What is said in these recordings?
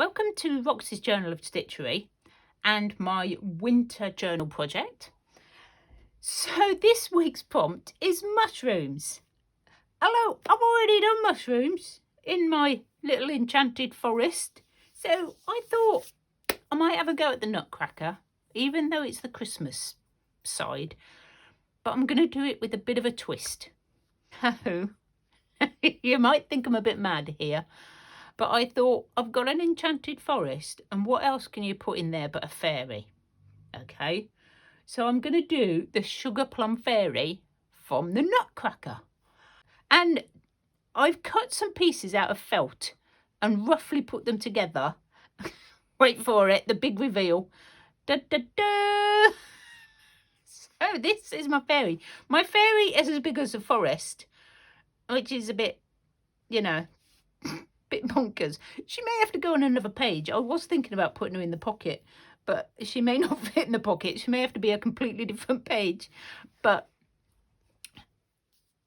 Welcome to Roxy's Journal of Stitchery and my winter journal project. So this week's prompt is mushrooms. Hello, I've already done mushrooms in my little enchanted forest. So I thought I might have a go at the Nutcracker, even though it's the Christmas side. But I'm going to do it with a bit of a twist. Oh, you might think I'm a bit mad here. But I thought, I've got an enchanted forest, and what else can you put in there but a fairy? Okay, so I'm going to do the sugar plum fairy from the Nutcracker. And I've cut some pieces out of felt and roughly put them together. Wait for it, the big reveal. Da, da, da. So this is my fairy. My fairy is as big as a forest, which is a bit, you know, bit bonkers. She may have to go on another page. I was thinking about putting her in the pocket, but she may not fit in the pocket. She may have to be a completely different page, but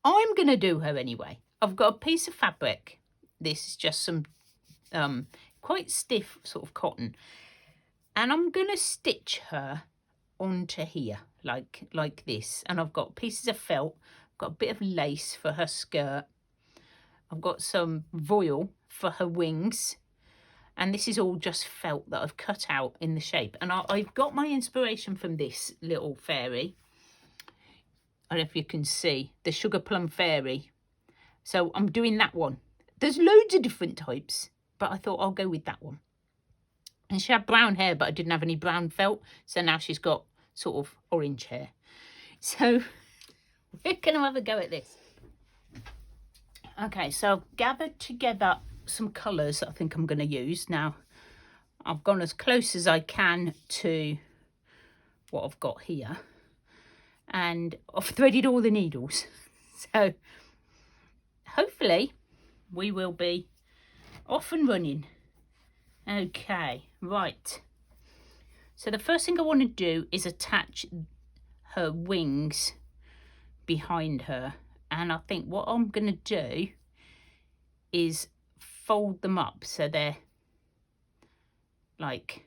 I'm going to do her anyway. I've got a piece of fabric. This is just some quite stiff sort of cotton, and I'm going to stitch her onto here like this. And I've got pieces of felt, I've got a bit of lace for her skirt, I've got some voile for her wings, and this is all just felt that I've cut out in the shape. And I've got my inspiration from this little fairy. I don't know if you can see the sugar plum fairy, so I'm doing that one. There's loads of different types, but I thought I'll go with that one. And she had brown hair, but I didn't have any brown felt, so now she's got sort of orange hair. So we're gonna have a go at this. Okay, so I've gathered together some colours that I think I'm going to use. Now, I've gone as close as I can to what I've got here. And I've threaded all the needles. So, hopefully, we will be off and running. Okay, right. So the first thing I want to do is attach her wings behind her. And I think what I'm going to do is fold them up so they're like,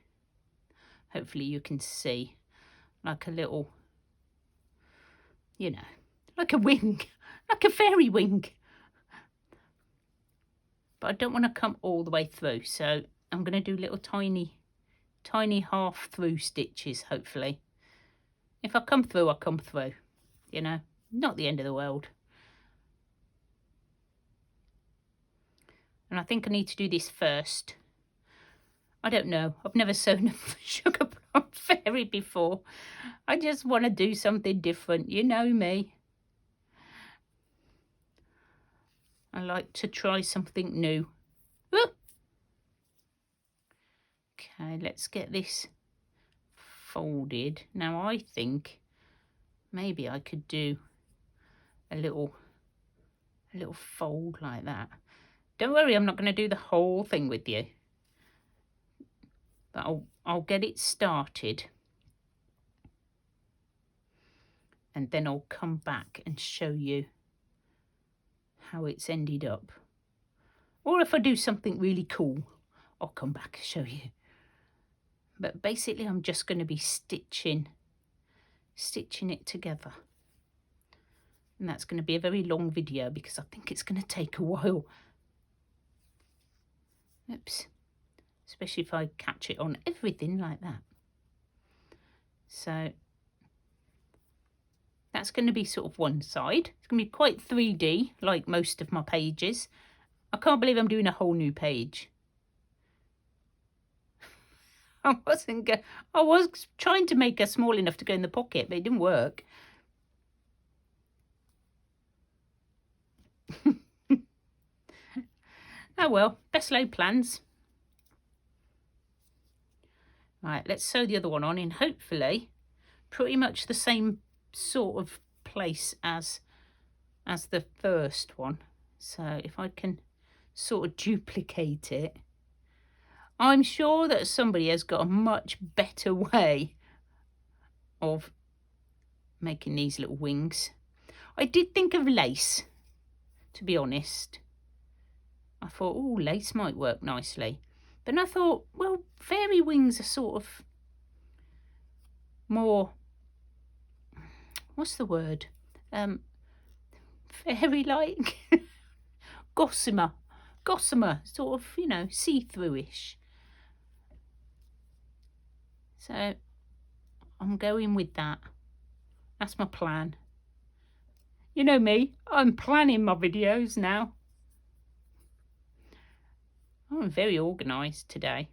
hopefully you can see, like a little, you know, like a wing, like a fairy wing. But I don't want to come all the way through, so I'm going to do little tiny half through stitches, hopefully. If I come through, I come through, you know, not the end of the world. And I think I need to do this first. I don't know. I've never sewn a sugar plum fairy before. I just want to do something different. You know me. I like to try something new. Ooh. Okay, let's get this folded. Now I think maybe I could do a little fold like that. Don't worry, I'm not going to do the whole thing with you. But I'll get it started. And then I'll come back and show you how it's ended up. Or if I do something really cool, I'll come back and show you. But basically I'm just going to be stitching it together. And that's going to be a very long video because I think it's going to take a while. Oops. Especially if I catch it on everything like that. So that's going to be sort of one side. It's going to be quite 3D, like most of my pages. I can't believe I'm doing a whole new page. I was trying to make her small enough to go in the pocket, but it didn't work. Oh well, best laid plans. Right, let's sew the other one on in hopefully pretty much the same sort of place as the first one. So if I can sort of duplicate it. I'm sure that somebody has got a much better way of making these little wings. I did think of lace, to be honest. I thought, oh, lace might work nicely. Then I thought, well, fairy wings are sort of more, what's the word? Fairy-like? Gossamer, sort of, you know, see-through-ish. So I'm going with that. That's my plan. You know me, I'm planning my videos now. I'm very organised today.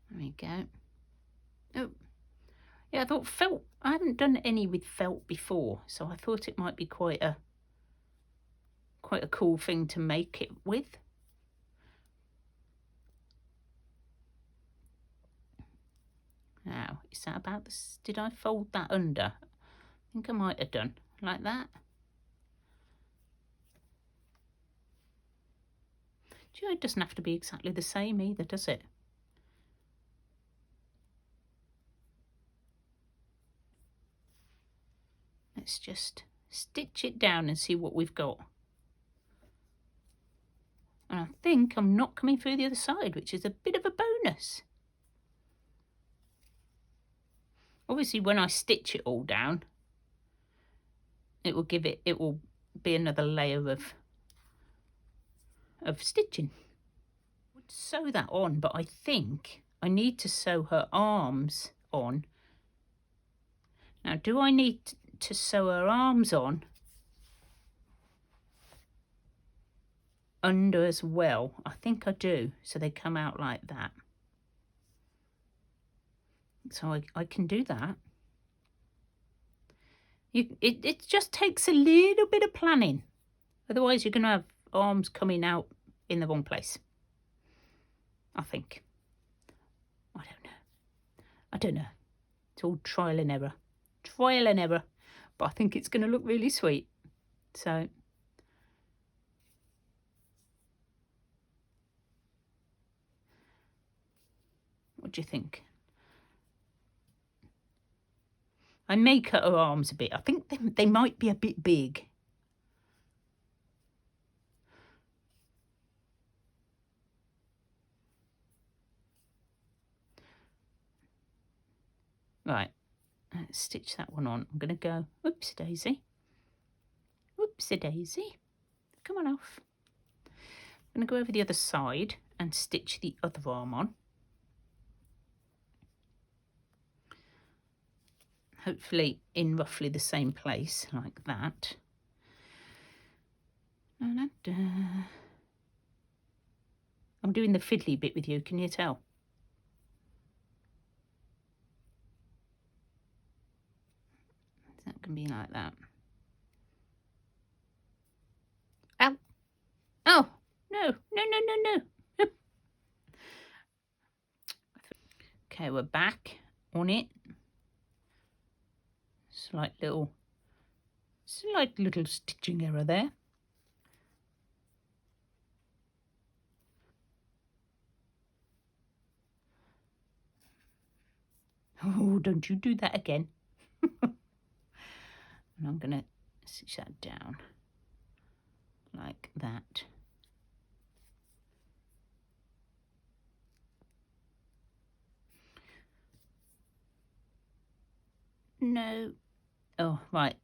There we go. Oh, yeah, I thought felt, I haven't done any with felt before, so I thought it might be quite a cool thing to make it with. Now, is that about this? Did I fold that under? I think I might have done, like that. Do you know, it doesn't have to be exactly the same either, does it? Let's just stitch it down and see what we've got. And I think I'm not coming through the other side, which is a bit of a bonus. Obviously, when I stitch it all down, it will be another layer of stitching. I would sew that on, but I think I need to sew her arms on. Now, do I need to sew her arms on under as well? I think I do, so they come out like that. So I can do that. It just takes a little bit of planning. Otherwise, you're going to have arms coming out in the wrong place. I think. I don't know. It's all trial and error. Trial and error. But I think it's going to look really sweet. So. What do you think? I may cut her arms a bit. I think they might be a bit big. Right, let's stitch that one on. I'm going to go, whoopsie daisy. Whoopsie daisy. Come on off. I'm going to go over the other side and stitch the other arm on. Hopefully in roughly the same place, like that. I'm doing the fiddly bit with you, can you tell? That can be like that. Ow! Oh, no. Okay, we're back on it. Slight little stitching error there. Oh, don't you do that again. And I'm going to stitch that down like that. No. Oh, right.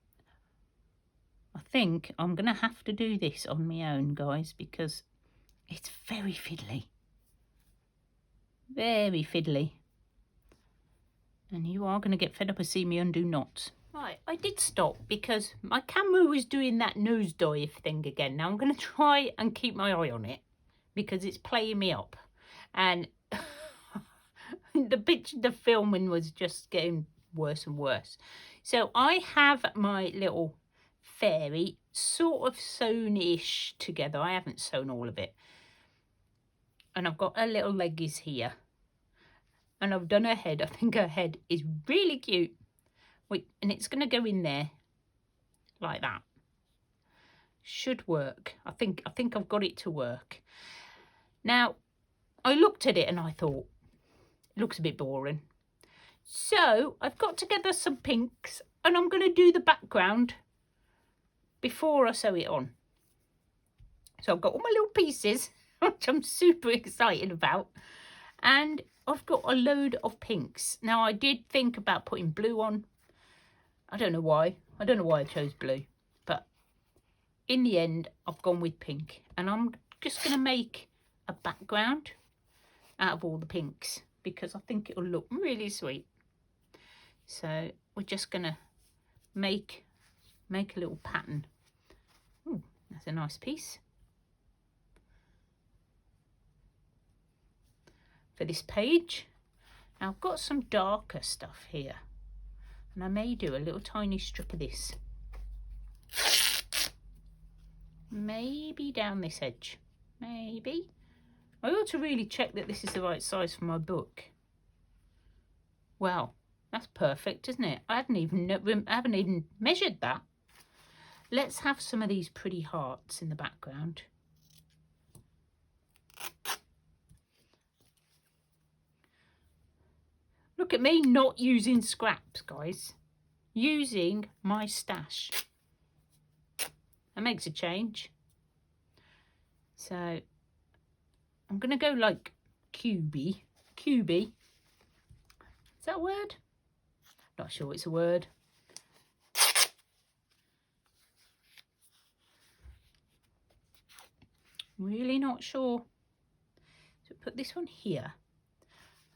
I think I'm going to have to do this on my own, guys, because it's very fiddly. Very fiddly. And you are going to get fed up of seeing me undo knots. Right, I did stop because my camera was doing that nosedive thing again. Now I'm going to try and keep my eye on it because it's playing me up. And the filming was just getting worse and worse. So I have my little fairy sort of sewn-ish together. I haven't sewn all of it. And I've got her little leggies here. And I've done her head. I think her head is really cute. Wait, and it's going to go in there like that. Should work. I think I've got it to work. Now, I looked at it and I thought, it looks a bit boring. So I've got together some pinks and I'm going to do the background before I sew it on. So I've got all my little pieces, which I'm super excited about. And I've got a load of pinks. Now I did think about putting blue on. I don't know why. I don't know why I chose blue. But in the end, I've gone with pink. And I'm just going to make a background out of all the pinks, because I think it'll look really sweet. So we're just going to make a little pattern. Ooh, that's a nice piece. For this page. Now I've got some darker stuff here, and I may do a little tiny strip of this, maybe down this edge, maybe. I ought to really check that this is the right size for my book. Well, that's perfect, isn't it? I haven't even measured that. Let's have some of these pretty hearts in the background. Look at me not using scraps, guys. Using my stash. That makes a change. So I'm going to go like cubey. Cubey. Is that a word? Not sure it's a word. Really not sure. So put this one here.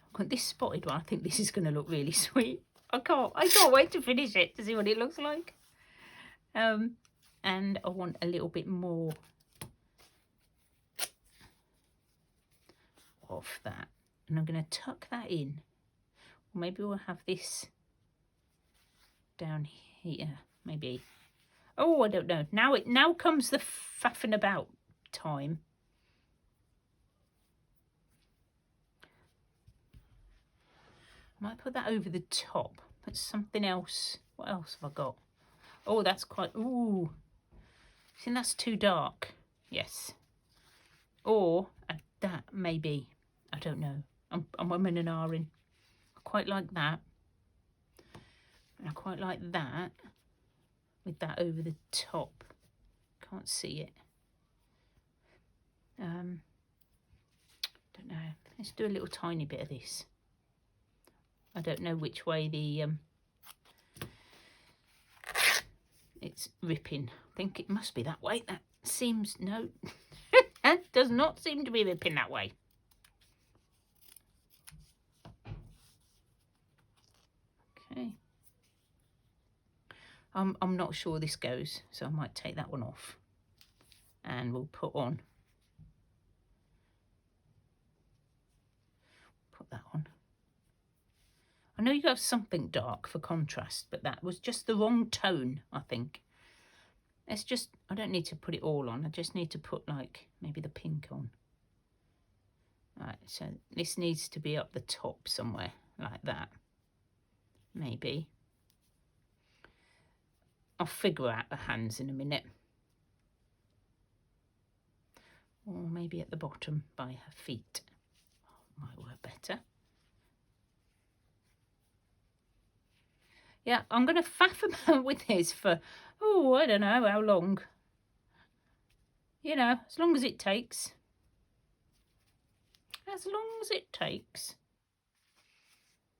I've got this spotted one. I think this is going to look really sweet. I can't wait to finish it to see what it looks like. And I want a little bit more of that. And I'm going to tuck that in. Or maybe we'll have this down here. Maybe. Oh, I don't know. Now comes the faffing about time. I might put that over the top. Put something else. What else have I got? Oh, that's quite... Ooh. I think that's too dark. Yes. Or that maybe. I don't know. I'm women and ahhing. I quite like that. And I quite like that. With that over the top. Can't see it. Don't know. Let's do a little tiny bit of this. I don't know which way the it's ripping. I think it must be that way. That seems, no, that does not seem to be ripping that way. Okay. I'm not sure this goes, so I might take that one off, and we'll put that on. I know you have something dark for contrast, but that was just the wrong tone, I think. It's just, I don't need to put it all on. I just need to put like maybe the pink on. Right, so this needs to be up the top somewhere like that. Maybe. I'll figure out the hands in a minute. Or maybe at the bottom by her feet. Oh, might work better. Yeah, I'm going to faff about with this for, oh, I don't know how long. You know, as long as it takes. As long as it takes.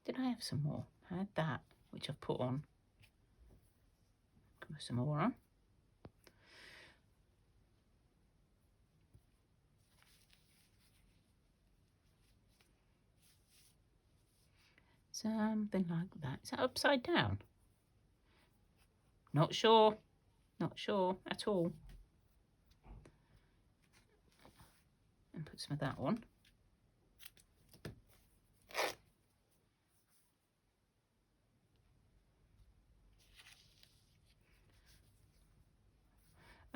Did I have some more? I had that, which I've put on. Put some more on. Something like that. Is that upside down? Not sure. Not sure at all. And put some of that on.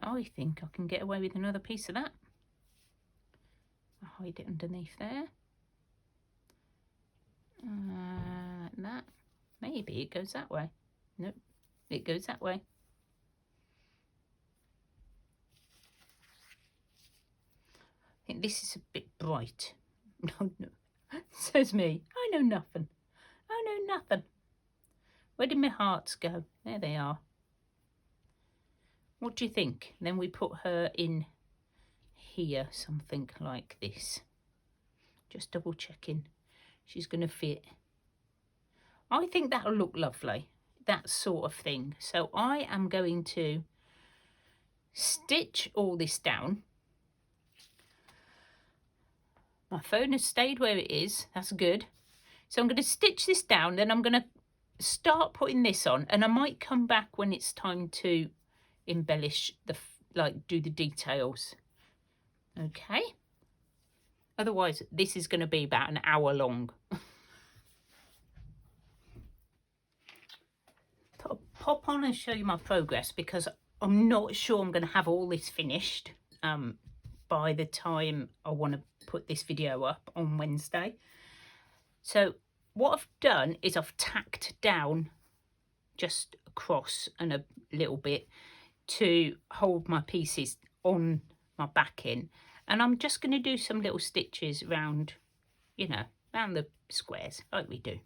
I think I can get away with another piece of that. I'll hide it underneath there. Like that. Maybe it goes that way. Nope, it goes that way. I think this is a bit bright. No, says me. I know nothing. I know nothing. Where did my hearts go? There they are. What do you think? Then we put her in here, something like this. Just double checking she's going to fit. I think that'll look lovely, that sort of thing. So I am going to stitch all this down. My phone has stayed where it is, that's good. So I'm going to stitch this down, then I'm going to start putting this on, and I might come back when it's time to embellish do the details. Okay, otherwise this is going to be about an hour long. Pop on and show you my progress, because I'm not sure I'm going to have all this finished by the time I want to put this video up on Wednesday. So what I've done is I've tacked down just across and a little bit to hold my pieces on my backing, and I'm just going to do some little stitches around, you know, around the squares like we do.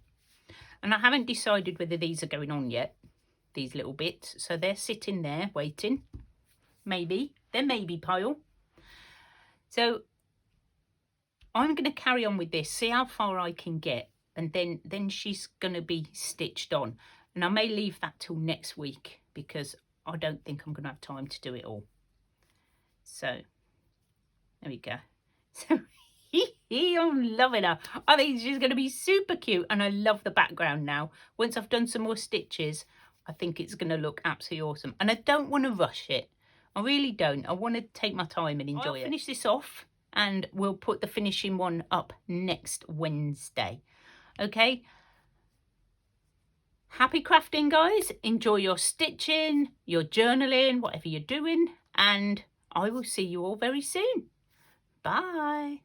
And I haven't decided whether these are going on yet, these little bits, so they're sitting there waiting. Maybe they're maybe pile. So I'm going to carry on with this, see how far I can get, and then she's going to be stitched on. And I may leave that till next week, because I don't think I'm going to have time to do it all. So there we go. So I'm loving her. I think she's going to be super cute, and I love the background now. Once I've done some more stitches, I think it's going to look absolutely awesome. And I don't want to rush it. I really don't. I want to take my time and enjoy it. I'll finish this off, and we'll put the finishing one up next Wednesday. Okay? Happy crafting, guys. Enjoy your stitching, your journaling, whatever you're doing. And I will see you all very soon. Bye.